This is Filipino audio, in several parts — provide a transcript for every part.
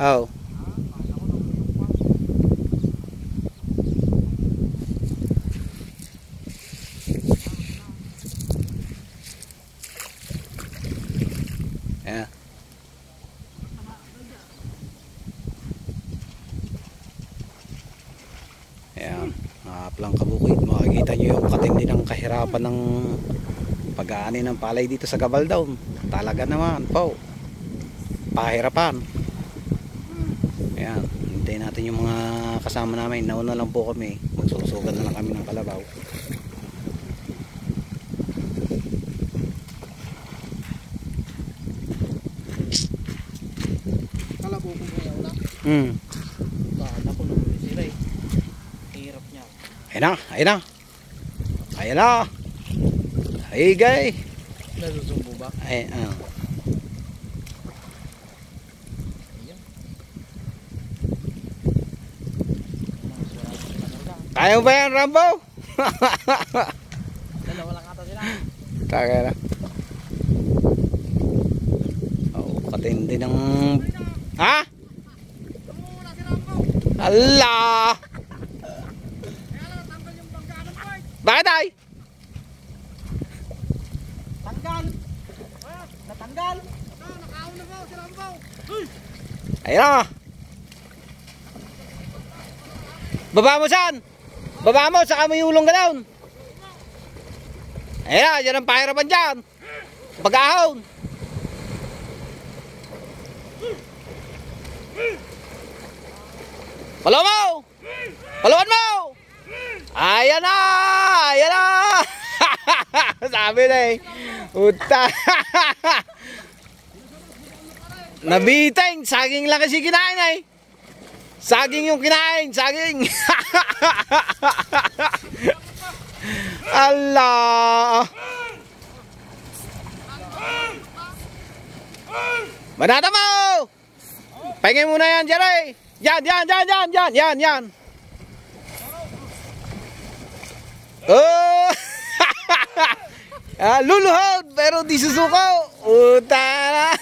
Oh. Yeah. Ayan, Plang Kabukid, makikita nyo yung katindi ng kahirapan ng pag-aani ng palay dito sa Gabaldon. Talaga naman po, pahirapan. Ayan, hintayin natin yung mga kasama namin. Nauna lang po kami, magsusugan na lang kami ng kalabaw. Kalabaw ko ngayon na. Bata ko naman sila eh. Hirap niya. Ayun na, ayun na. Ayun na. Ay gay. Nasusumbo ba? Ay, Kaya mo ba yan, Rambo? Dalawa lang ata sila. Kaya na. Oh, katindi ng... Ha? Allah! Bakit ay? Tanggal! Natanggal! Nakaon na po si Rambo! Ayun na. Baba mo saan? Baba mo, saka mo iulong ka down. Ayun na, dyan ang pahirapan dyan. Pag-ahon. Palawan mo! Palawan mo! Ayan na! Ayan na! Sabi na eh. Uta. Nabiteng. Saging lang kasi kinain eh. Saging yung kinain. Saging. Allah. Banata mo! Pahingin muna yan, Jerry. Yan. Oh! Luluhod pero di susuko. Utara.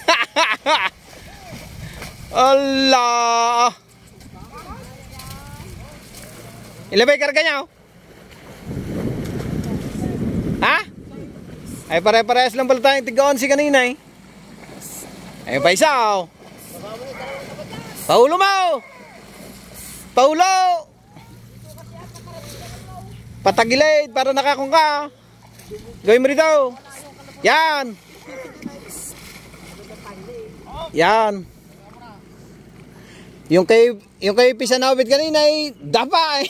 Allah. Ilabay karga niya. Ha? Ay pare-parehas lang pala tayong tiga-11 kanina eh. Ay pa isa oh. Paulo mo. Paulo. Patagilid para nakakong ka. Gawin mo rito. Yan. Yan. Yung kay Pisanawit kanina ay dapa eh.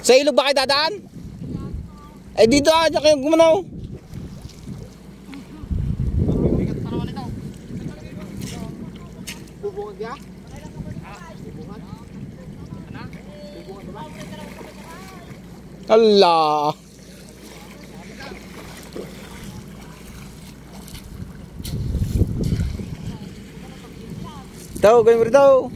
Sa ilog ba kayo dadaan? Eh dito aja kayo gumanaw. Bubungad ya? Allah. Tahu gawin mo rito.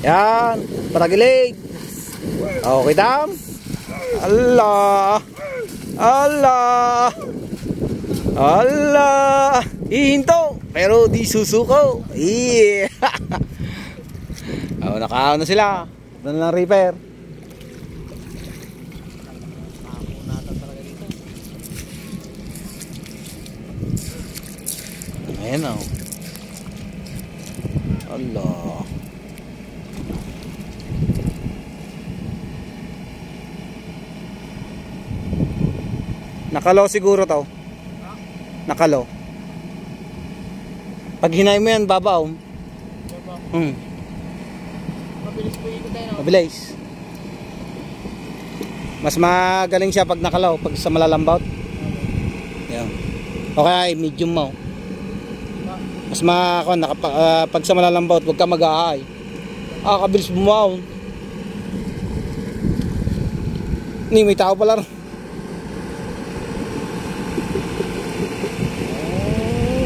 Yan, patagilid. Okay dam. Allah. Allah. Allah. Ihinto pero di susuko. Yeah. Oh, nakaon na sila. Doon lang repair. Ayan o. Allah. Nakalo siguro to. Nakalo. Pag hinay mo yan, babaw. Mabilis po ikot tayo. Mabilis. Mas magaling siya pag nakalaw, pag sa malalambot. Yan. Okay, medium mo. Mas pag sa malalambot, huwag ka mag-ahay. Kabilis bumaw. Ni may tao pala.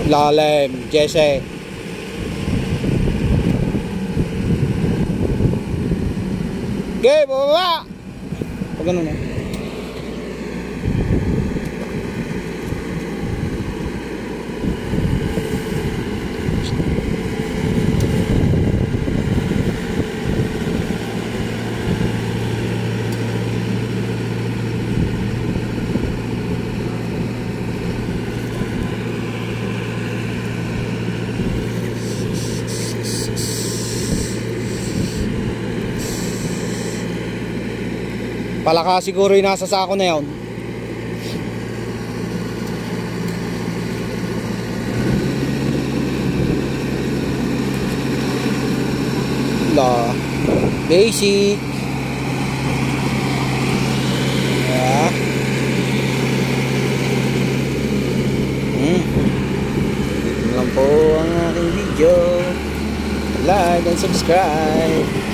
Lalim, Jesse. Okay, bababa. Pag ganun eh. Palaka siguro yung nasa sako na yun. Basic. Yeah. Ito lang po ang aking video. Like and subscribe.